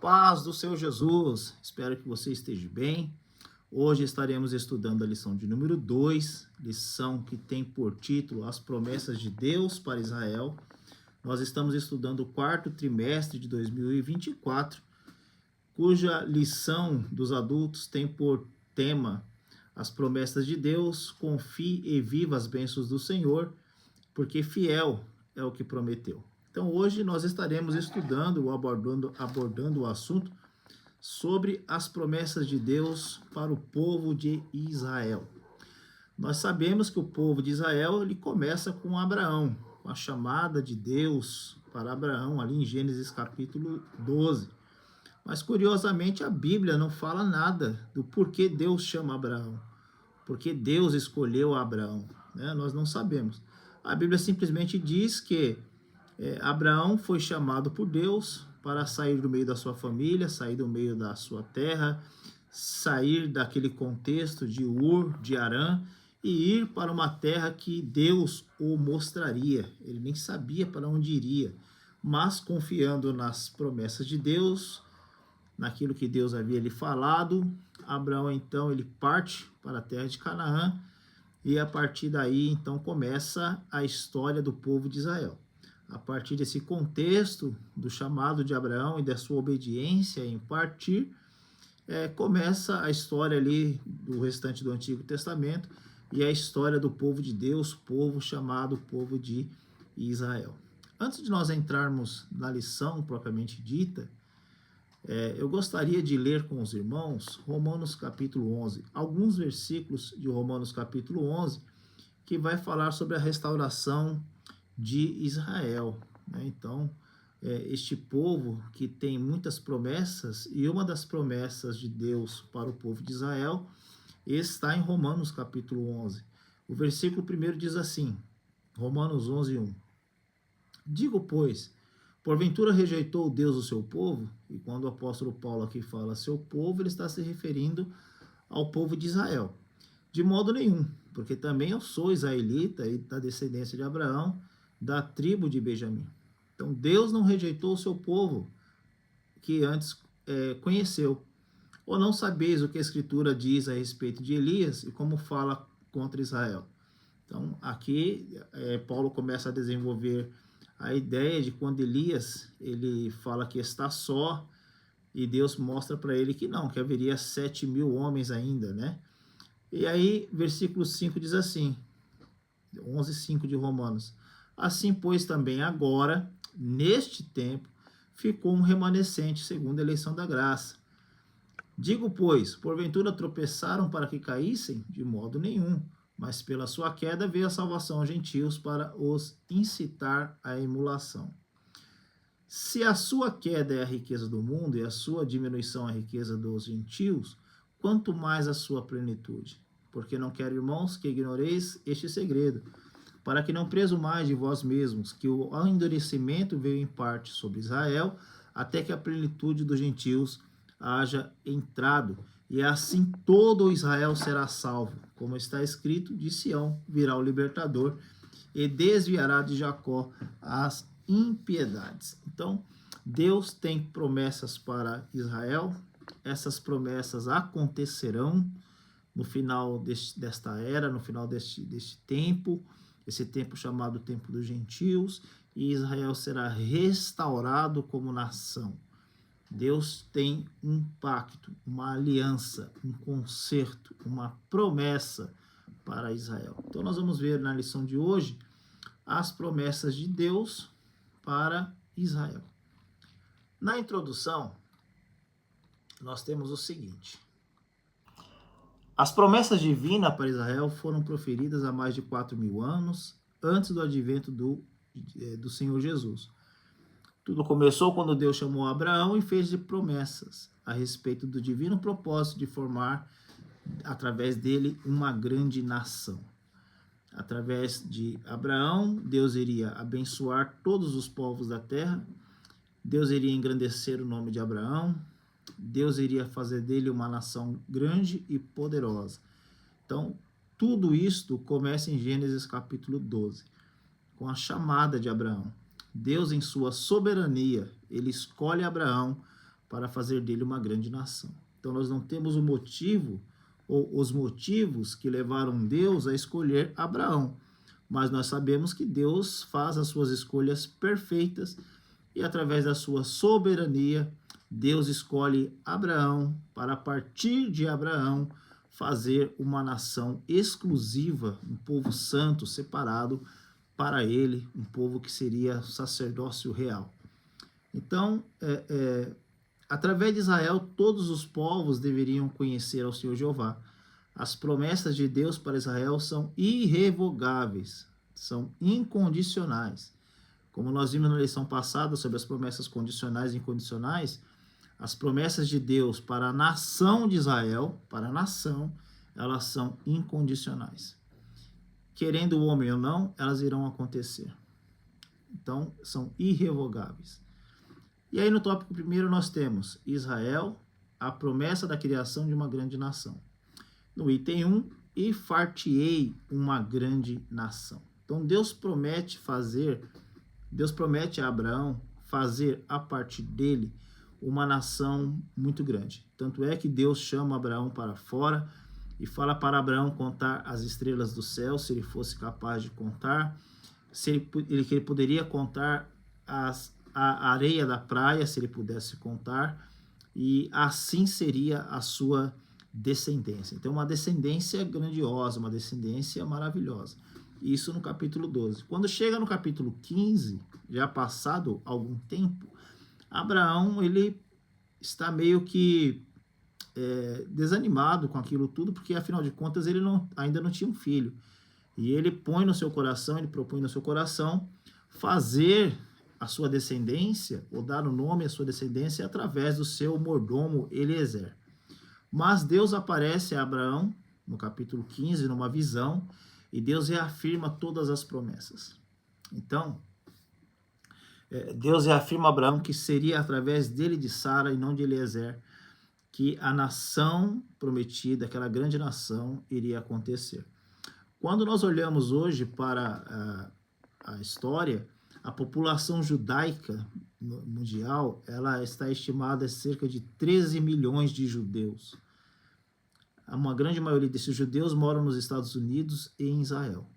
paz do Senhor Jesus, espero que você esteja bem. Hoje estaremos estudando a lição de número 2, lição que tem por título As Promessas de Deus para Israel. Nós estamos estudando o quarto trimestre de 2024, cuja lição dos adultos tem por tema As Promessas de Deus, confie e viva as bênçãos do Senhor, porque fiel é o que prometeu. Então hoje nós estaremos estudando ou abordando o assunto sobre as promessas de Deus para o povo de Israel. Nós sabemos que o povo de Israel ele começa com Abraão, com a chamada de Deus para Abraão, ali em Gênesis capítulo 12. Mas curiosamente a Bíblia não fala nada do porquê Deus chama Abraão, porque Deus escolheu Abraão, né? Nós não sabemos. A Bíblia simplesmente diz que Abraão foi chamado por Deus para sair do meio da sua família, sair do meio da sua terra, sair daquele contexto de Ur, de Harã, e ir para uma terra que Deus o mostraria. Ele nem sabia para onde iria, mas confiando nas promessas de Deus, naquilo que Deus havia lhe falado, Abraão então ele parte para a terra de Canaã, e a partir daí então começa a história do povo de Israel. A partir desse contexto do chamado de Abraão e da sua obediência em partir, começa a história ali do restante do Antigo Testamento e a história do povo de Deus, povo chamado povo de Israel. Antes de nós entrarmos na lição propriamente dita, eu gostaria de ler com os irmãos Romanos capítulo 11, alguns versículos de Romanos capítulo 11, que vai falar sobre a restauração de Israel, né? Então, este povo que tem muitas promessas, e uma das promessas de Deus para o povo de Israel está em Romanos capítulo 11. O versículo 1 diz assim, Romanos 11, 1. Digo, pois, porventura rejeitou Deus o seu povo? E quando o apóstolo Paulo aqui fala seu povo, ele está se referindo ao povo de Israel. De modo nenhum, porque também eu sou israelita e da descendência de Abraão, da tribo de Benjamim. Então Deus não rejeitou o seu povo que antes conheceu. Ou não sabeis o que a Escritura diz a respeito de Elias e como fala contra Israel? Então aqui Paulo começa a desenvolver a ideia de quando Elias ele fala que está só e Deus mostra para ele que não, que haveria 7.000 homens ainda, né? E aí versículo 5 diz assim, 11:5 de Romanos. Assim, pois, também agora, neste tempo, ficou um remanescente segundo a eleição da graça. Digo, pois, porventura tropeçaram para que caíssem? De modo nenhum, mas pela sua queda veio a salvação aos gentios para os incitar à emulação. Se a sua queda é a riqueza do mundo e a sua diminuição a riqueza dos gentios, quanto mais a sua plenitude? Porque não quero, irmãos, que ignoreis este segredo, para que não presumais de vós mesmos, que o endurecimento veio em parte sobre Israel, até que a plenitude dos gentios haja entrado, e assim todo o Israel será salvo. Como está escrito, de Sião virá o libertador, e desviará de Jacó as impiedades. Então, Deus tem promessas para Israel, essas promessas acontecerão no final desta era, no final deste tempo, esse tempo chamado tempo dos gentios, e Israel será restaurado como nação. Deus tem um pacto, uma aliança, um concerto, uma promessa para Israel. Então nós vamos ver na lição de hoje as promessas de Deus para Israel. Na introdução, nós temos o seguinte: as promessas divinas para Israel foram proferidas há mais de 4.000 anos antes do advento do Senhor Jesus. Tudo começou quando Deus chamou Abraão e fez-lhe promessas a respeito do divino propósito de formar, através dele, uma grande nação. Através de Abraão, Deus iria abençoar todos os povos da terra, Deus iria engrandecer o nome de Abraão, Deus iria fazer dele uma nação grande e poderosa. Então, tudo isto começa em Gênesis capítulo 12, com a chamada de Abraão. Deus, em sua soberania, ele escolhe Abraão para fazer dele uma grande nação. Então nós não temos o motivo ou os motivos que levaram Deus a escolher Abraão, mas nós sabemos que Deus faz as suas escolhas perfeitas e através da sua soberania, Deus escolhe Abraão para, a partir de Abraão, fazer uma nação exclusiva, um povo santo, separado para ele, um povo que seria sacerdócio real. Então, através de Israel, todos os povos deveriam conhecer ao Senhor Jeová. As promessas de Deus para Israel são irrevogáveis, são incondicionais. Como nós vimos na lição passada sobre as promessas condicionais e incondicionais, as promessas de Deus para a nação de Israel, para a nação, elas são incondicionais. Querendo o homem ou não, elas irão acontecer. Então, são irrevogáveis. E aí no tópico primeiro nós temos Israel, a promessa da criação de uma grande nação. No item 1, e far-te-ei uma grande nação. Então Deus promete a Abraão fazer a partir dele uma nação muito grande. Tanto é que Deus chama Abraão para fora e fala para Abraão contar as estrelas do céu, se ele fosse capaz de contar, que ele poderia contar a areia da praia, se ele pudesse contar, e assim seria a sua descendência. Então, uma descendência grandiosa, uma descendência maravilhosa. Isso no capítulo 12. Quando chega no capítulo 15, já passado algum tempo, Abraão, ele está meio que desanimado com aquilo tudo, porque afinal de contas ele ainda não tinha um filho. E ele propõe no seu coração fazer a sua descendência, ou dar o nome à sua descendência através do seu mordomo Eliezer. Mas Deus aparece a Abraão, no capítulo 15, numa visão, e Deus reafirma todas as promessas. Então, Deus reafirma a Abraão que seria através dele, de Sara, e não de Eliezer, que a nação prometida, aquela grande nação, iria acontecer. Quando nós olhamos hoje para a história, a população judaica mundial, ela está estimada a cerca de 13 milhões de judeus. Uma grande maioria desses judeus moram nos Estados Unidos e em Israel.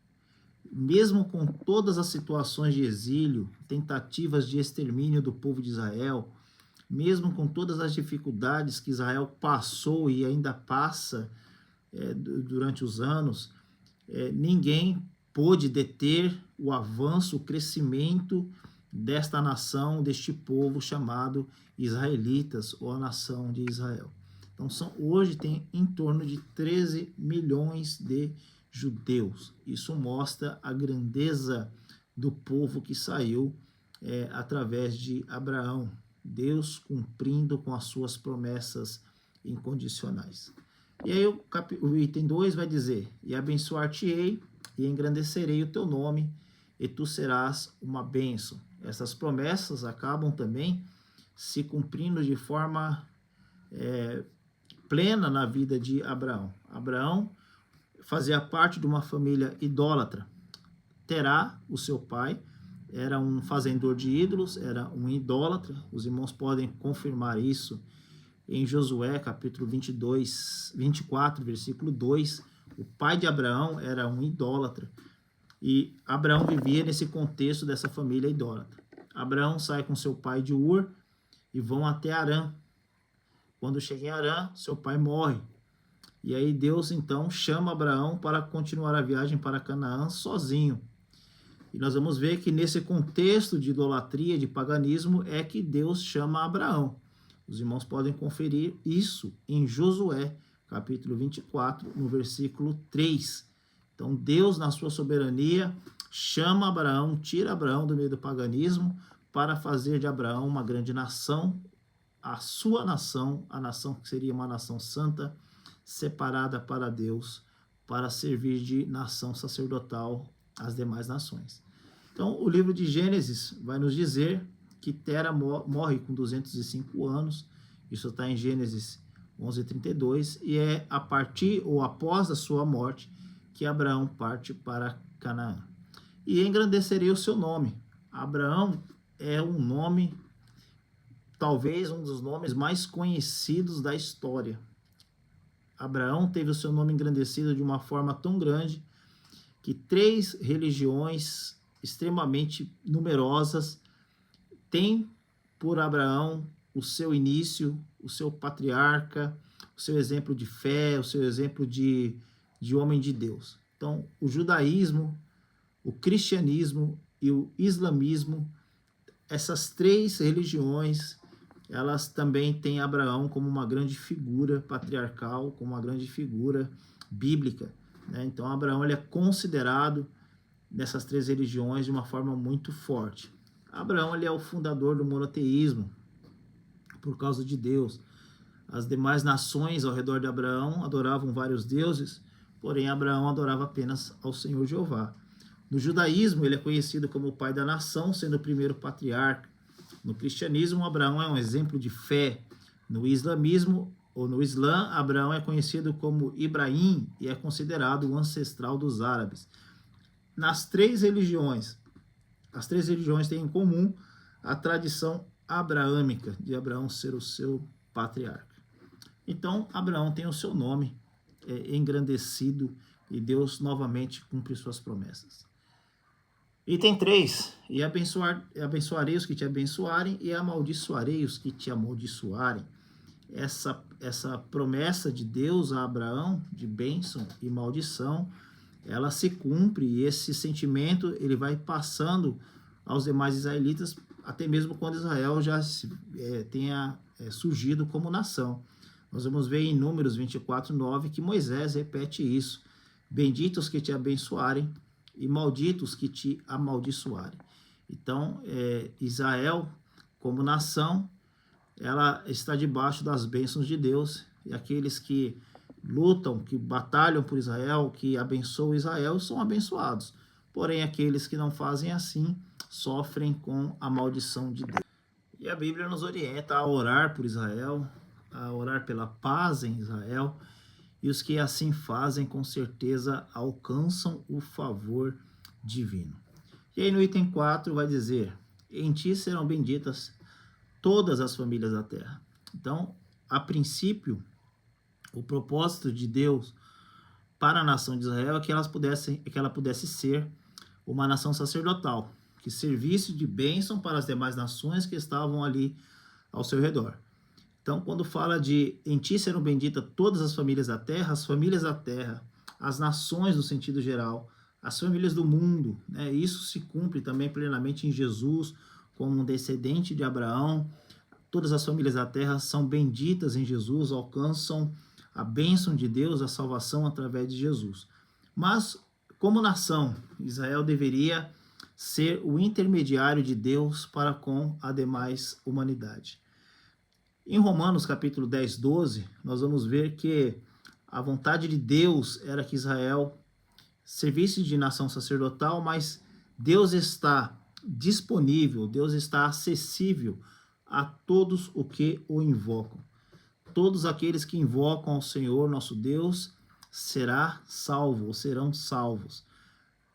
Mesmo com todas as situações de exílio, tentativas de extermínio do povo de Israel, mesmo com todas as dificuldades que Israel passou e ainda passa durante os anos, ninguém pôde deter o avanço, o crescimento desta nação, deste povo chamado israelitas, ou a nação de Israel. Então, hoje tem em torno de 13 milhões de judeus. Isso mostra a grandeza do povo que saiu através de Abraão, Deus cumprindo com as suas promessas incondicionais. E aí o item 2 vai dizer, e abençoar-te-ei, e engrandecerei o teu nome, e tu serás uma bênção. Essas promessas acabam também se cumprindo de forma plena na vida de Abraão. Abraão fazia parte de uma família idólatra. Terá, o seu pai, era um fazendor de ídolos, era um idólatra. Os irmãos podem confirmar isso em Josué, capítulo 24, versículo 2. O pai de Abraão era um idólatra. E Abraão vivia nesse contexto dessa família idólatra. Abraão sai com seu pai de Ur e vão até Harã. Quando chega em Harã, seu pai morre. E aí Deus, então, chama Abraão para continuar a viagem para Canaã sozinho. E nós vamos ver que nesse contexto de idolatria, de paganismo, é que Deus chama Abraão. Os irmãos podem conferir isso em Josué, capítulo 24, no versículo 3. Então, Deus, na sua soberania, chama Abraão, tira Abraão do meio do paganismo, para fazer de Abraão uma grande nação, a sua nação, a nação que seria uma nação santa, separada para Deus, para servir de nação sacerdotal às demais nações. Então, o livro de Gênesis vai nos dizer que Tera morre com 205 anos, isso está em Gênesis 11:32, e é a partir ou após a sua morte que Abraão parte para Canaã. E engrandecerei o seu nome. Abraão é um nome talvez um dos nomes mais conhecidos da história. Abraão teve o seu nome engrandecido de uma forma tão grande que 3 religiões extremamente numerosas têm por Abraão o seu início, o seu patriarca, o seu exemplo de fé, o seu exemplo de homem de Deus. Então, o judaísmo, o cristianismo e o islamismo, essas 3 religiões, elas também têm Abraão como uma grande figura patriarcal, como uma grande figura bíblica, né? Então, Abraão ele é considerado nessas 3 religiões de uma forma muito forte. Abraão ele é o fundador do monoteísmo, por causa de Deus. As demais nações ao redor de Abraão adoravam vários deuses, porém Abraão adorava apenas ao Senhor Jeová. No judaísmo, ele é conhecido como o pai da nação, sendo o primeiro patriarca. No cristianismo, Abraão é um exemplo de fé. No islamismo, ou no Islã, Abraão é conhecido como Ibrahim e é considerado o ancestral dos árabes. Nas 3 religiões, as 3 religiões têm em comum a tradição abraâmica, de Abraão ser o seu patriarca. Então, Abraão tem o seu nome engrandecido e Deus novamente cumpre suas promessas. Item 3, e abençoarei os que te abençoarem e amaldiçoarei os que te amaldiçoarem. Essa promessa de Deus a Abraão, de bênção e maldição, ela se cumpre e esse sentimento ele vai passando aos demais israelitas, até mesmo quando Israel já tenha surgido como nação. Nós vamos ver em Números 24:9 que Moisés repete isso. Benditos que te abençoarem e malditos que te amaldiçoarem. Então, Israel, como nação, ela está debaixo das bênçãos de Deus, e aqueles que lutam, que batalham por Israel, que abençoam Israel, são abençoados. Porém, aqueles que não fazem assim, sofrem com a maldição de Deus. E a Bíblia nos orienta a orar por Israel, a orar pela paz em Israel, e os que assim fazem, com certeza, alcançam o favor divino. E aí no item 4 vai dizer, em ti serão benditas todas as famílias da terra. Então, a princípio, o propósito de Deus para a nação de Israel é que ela pudesse ser uma nação sacerdotal, que servisse de bênção para as demais nações que estavam ali ao seu redor. Então, quando fala de em ti serão benditas todas as famílias da terra, as nações no sentido geral, as famílias do mundo, né? Isso se cumpre também plenamente em Jesus, como um descendente de Abraão. Todas as famílias da terra são benditas em Jesus, alcançam a bênção de Deus, a salvação através de Jesus. Mas, como nação, Israel deveria ser o intermediário de Deus para com a demais humanidade. Em Romanos capítulo 10, 12, nós vamos ver que a vontade de Deus era que Israel servisse de nação sacerdotal, mas Deus está disponível, Deus está acessível a todos os que o invocam. Todos aqueles que invocam ao Senhor, nosso Deus, serão salvos.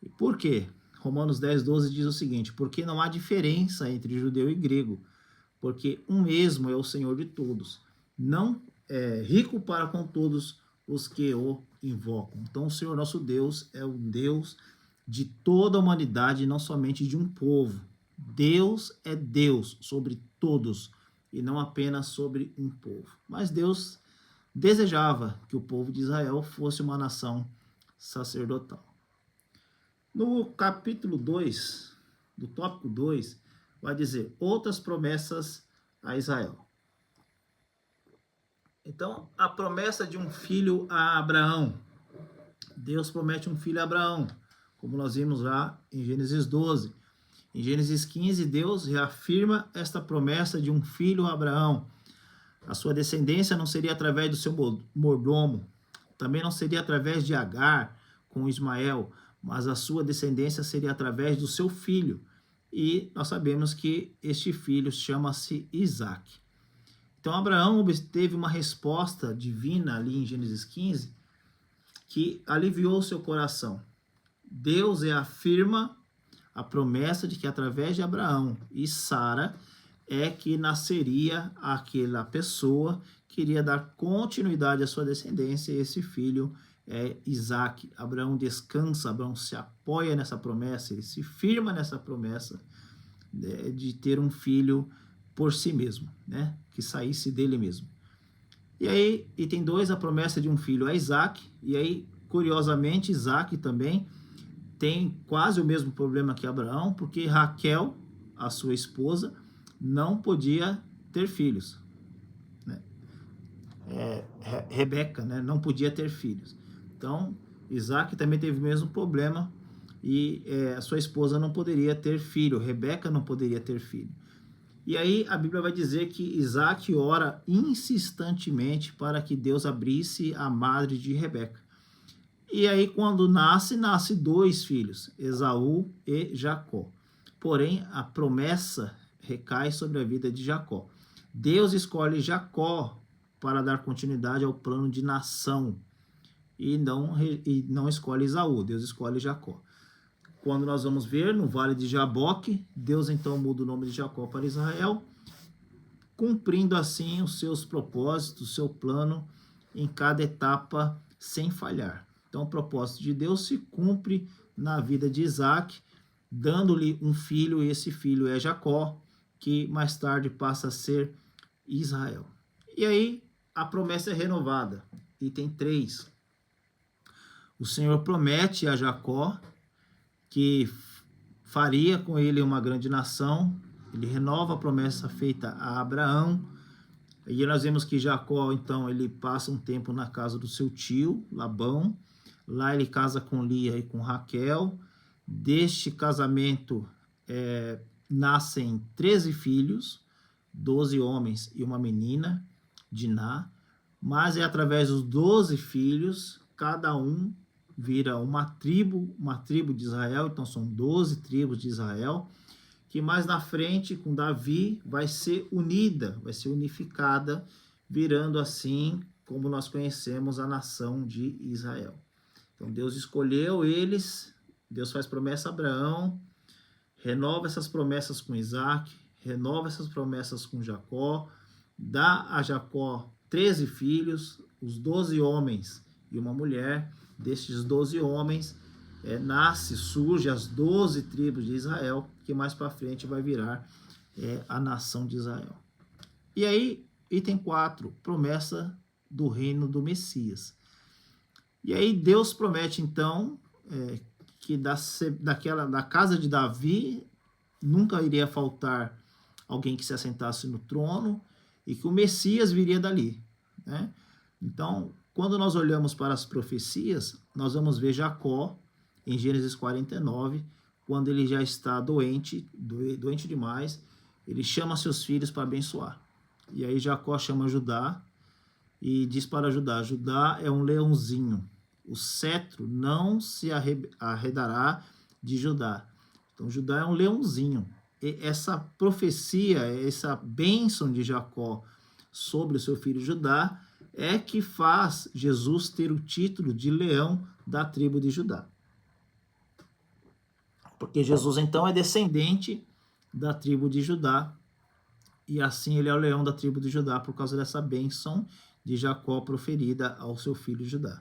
E por quê? Romanos 10, 12 diz o seguinte, porque não há diferença entre judeu e grego, porque um mesmo é o Senhor de todos, não é rico para com todos os que o invocam. Então, o Senhor nosso Deus é o Deus de toda a humanidade, não somente de um povo. Deus é Deus sobre todos e não apenas sobre um povo. Mas Deus desejava que o povo de Israel fosse uma nação sacerdotal. No capítulo 2, do tópico 2, vai dizer outras promessas a Israel. Então, a promessa de um filho a Abraão. Deus promete um filho a Abraão, como nós vimos lá em Gênesis 12. Em Gênesis 15, Deus reafirma esta promessa de um filho a Abraão. A sua descendência não seria através do seu mordomo, também não seria através de Agar com Ismael, mas a sua descendência seria através do seu filho. E nós sabemos que este filho chama-se Isaac. Então, Abraão obteve uma resposta divina ali em Gênesis 15, que aliviou o seu coração. Deus reafirma a promessa de que através de Abraão e Sara é que nasceria aquela pessoa que iria dar continuidade à sua descendência, e esse filho é Isaac. Abraão descansa, Abraão se apoia nessa promessa, ele se firma nessa promessa, né, de ter um filho por si mesmo, né, que saísse dele mesmo. E aí, item 2, a promessa de um filho a Isaac, e aí, curiosamente, Isaac também tem quase o mesmo problema que Abraão, porque Raquel, a sua esposa, não podia ter filhos, né? Rebeca, né, não podia ter filhos. Então, Isaac também teve o mesmo problema e a sua esposa não poderia ter filho, Rebeca não poderia ter filho. E aí a Bíblia vai dizer que Isaac ora insistentemente para que Deus abrisse a madre de Rebeca. E aí quando nasce 2 filhos, Esaú e Jacó. Porém, a promessa recai sobre a vida de Jacó. Deus escolhe Jacó para dar continuidade ao plano de nação e não escolhe Esaú, Deus escolhe Jacó. Quando nós vamos ver no Vale de Jaboque, Deus então muda o nome de Jacó para Israel, cumprindo assim os seus propósitos, o seu plano em cada etapa sem falhar. Então o propósito de Deus se cumpre na vida de Isaac, dando-lhe um filho, e esse filho é Jacó, que mais tarde passa a ser Israel. E aí a promessa é renovada. Item 3. O Senhor promete a Jacó que faria com ele uma grande nação. Ele renova a promessa feita a Abraão. E nós vemos que Jacó, então, ele passa um tempo na casa do seu tio, Labão. Lá ele casa com Lia e com Raquel. Deste casamento nascem 13 filhos, 12 homens e uma menina, Diná. Mas é através dos 12 filhos, cada um vira uma tribo de Israel, então são 12 tribos de Israel, que mais na frente, com Davi, vai ser unida, vai ser unificada, virando assim, como nós conhecemos, a nação de Israel. Então Deus escolheu eles, Deus faz promessa a Abraão, renova essas promessas com Isaac, renova essas promessas com Jacó, dá a Jacó 13 filhos, os 12 homens e uma mulher. Destes 12 homens surge as 12 tribos de Israel, que mais para frente vai virar a nação de Israel. E aí, item 4, promessa do reino do Messias. E aí Deus promete então que da casa de Davi nunca iria faltar alguém que se assentasse no trono e que o Messias viria dali, né? Então, quando nós olhamos para as profecias, nós vamos ver Jacó, em Gênesis 49, quando ele já está doente demais, ele chama seus filhos para abençoar. E aí Jacó chama Judá e diz para Judá: Judá é um leãozinho, o cetro não se arredará de Judá. Então Judá é um leãozinho. E essa profecia, essa bênção de Jacó sobre o seu filho Judá, é que faz Jesus ter o título de leão da tribo de Judá. Porque Jesus, então, é descendente da tribo de Judá, e assim ele é o leão da tribo de Judá por causa dessa bênção de Jacó proferida ao seu filho Judá.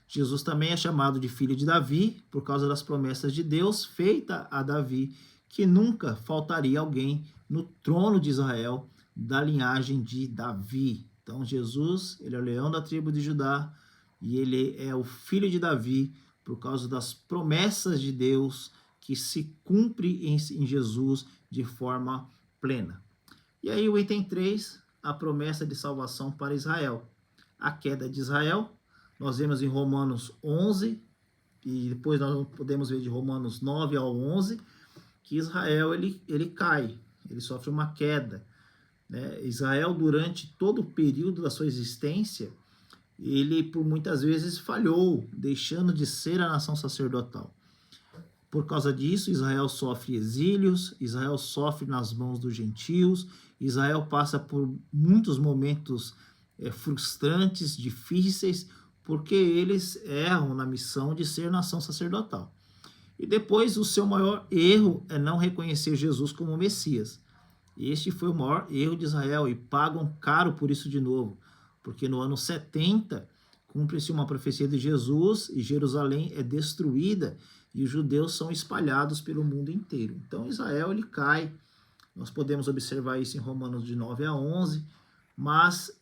Jesus também é chamado de filho de Davi por causa das promessas de Deus feita a Davi, que nunca faltaria alguém no trono de Israel da linhagem de Davi. Então Jesus, ele é o leão da tribo de Judá e ele é o filho de Davi por causa das promessas de Deus que se cumpre em Jesus de forma plena. E aí o item 3, a promessa de salvação para Israel. A queda de Israel, nós vemos em Romanos 11, e depois nós podemos ver de Romanos 9 ao 11, que Israel ele cai, ele sofre uma queda. Israel, durante todo o período da sua existência, ele por muitas vezes falhou, deixando de ser a nação sacerdotal. Por causa disso, Israel sofre exílios, Israel sofre nas mãos dos gentios, Israel passa por muitos momentos frustrantes, difíceis, porque eles erram na missão de ser nação sacerdotal. E depois, o seu maior erro é não reconhecer Jesus como Messias. Este foi o maior erro de Israel e pagam caro por isso de novo, porque no ano 70 cumpre-se uma profecia de Jesus e Jerusalém é destruída e os judeus são espalhados pelo mundo inteiro. Então Israel ele cai, nós podemos observar isso em Romanos de 9 a 11, mas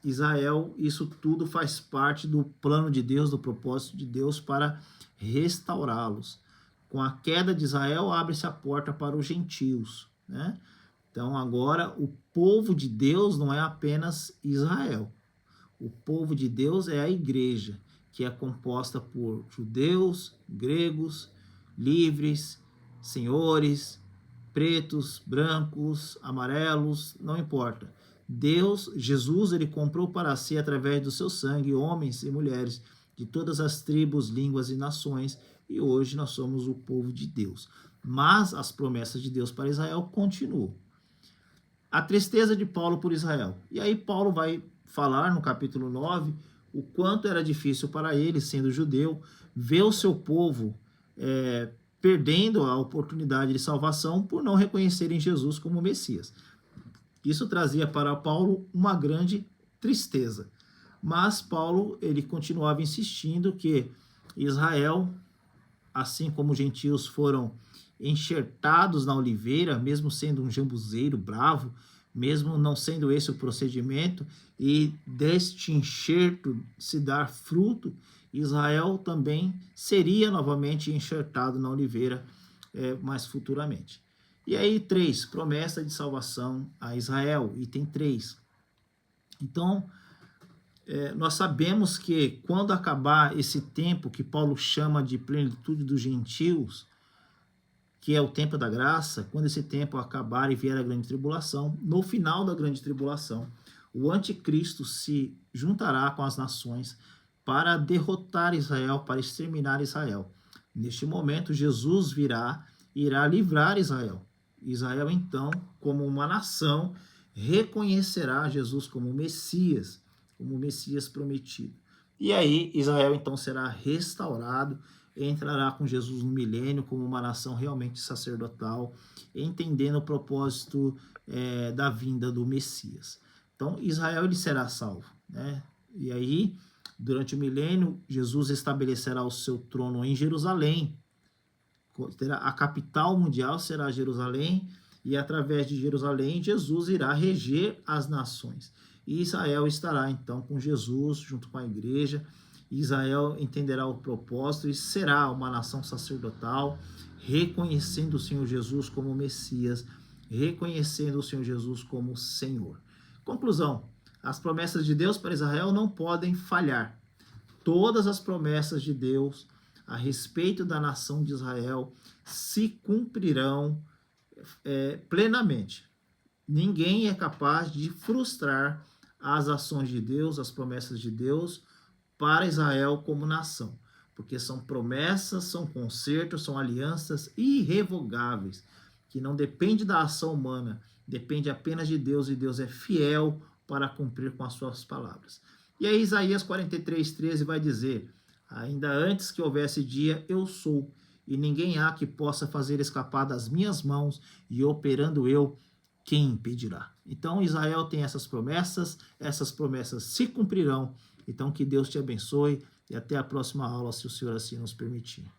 Israel, isso tudo faz parte do plano de Deus, do propósito de Deus para restaurá-los. Com a queda de Israel, abre-se a porta para os gentios, né? Então agora o povo de Deus não é apenas Israel. O povo de Deus é a igreja, que é composta por judeus, gregos, livres, senhores, pretos, brancos, amarelos, não importa. Deus, Jesus, ele comprou para si, através do seu sangue, homens e mulheres de todas as tribos, línguas e nações, e hoje nós somos o povo de Deus. Mas as promessas de Deus para Israel continuam. A tristeza de Paulo por Israel. E aí Paulo vai falar no capítulo 9 o quanto era difícil para ele, sendo judeu, ver o seu povo perdendo a oportunidade de salvação por não reconhecerem Jesus como Messias. Isso trazia para Paulo uma grande tristeza. Mas Paulo ele continuava insistindo que Israel, assim como os gentios foram enxertados na oliveira, mesmo sendo um jambuzeiro bravo, mesmo não sendo esse o procedimento, e deste enxerto se dar fruto, Israel também seria novamente enxertado na oliveira mais futuramente. E aí, 3, promessa de salvação a Israel, item 3. Então, nós sabemos que quando acabar esse tempo que Paulo chama de plenitude dos gentios, que é o tempo da graça, quando esse tempo acabar e vier a grande tribulação, no final da grande tribulação, o anticristo se juntará com as nações para derrotar Israel, para exterminar Israel. Neste momento, Jesus virá e irá livrar Israel. Israel, então, como uma nação, reconhecerá Jesus como Messias prometido. E aí, Israel, então, será restaurado, entrará com Jesus no milênio como uma nação realmente sacerdotal, entendendo o propósito da vinda do Messias. Então, Israel ele será salvo, né? E aí, durante o milênio, Jesus estabelecerá o seu trono em Jerusalém. A capital mundial será Jerusalém, e através de Jerusalém, Jesus irá reger as nações. E Israel estará, então, com Jesus, junto com a igreja. Israel entenderá o propósito e será uma nação sacerdotal, reconhecendo o Senhor Jesus como Messias, reconhecendo o Senhor Jesus como Senhor. Conclusão: as promessas de Deus para Israel não podem falhar. Todas as promessas de Deus a respeito da nação de Israel se cumprirão plenamente. Ninguém é capaz de frustrar as ações de Deus, as promessas de Deus para Israel como nação, porque são promessas, são concertos, são alianças irrevogáveis, que não depende da ação humana, depende apenas de Deus, e Deus é fiel para cumprir com as suas palavras. E aí Isaías 43:13 vai dizer: ainda antes que houvesse dia, eu sou, e ninguém há que possa fazer escapar das minhas mãos, e operando eu, quem impedirá? Então Israel tem essas promessas se cumprirão. Então que Deus te abençoe e até a próxima aula, se o Senhor assim nos permitir.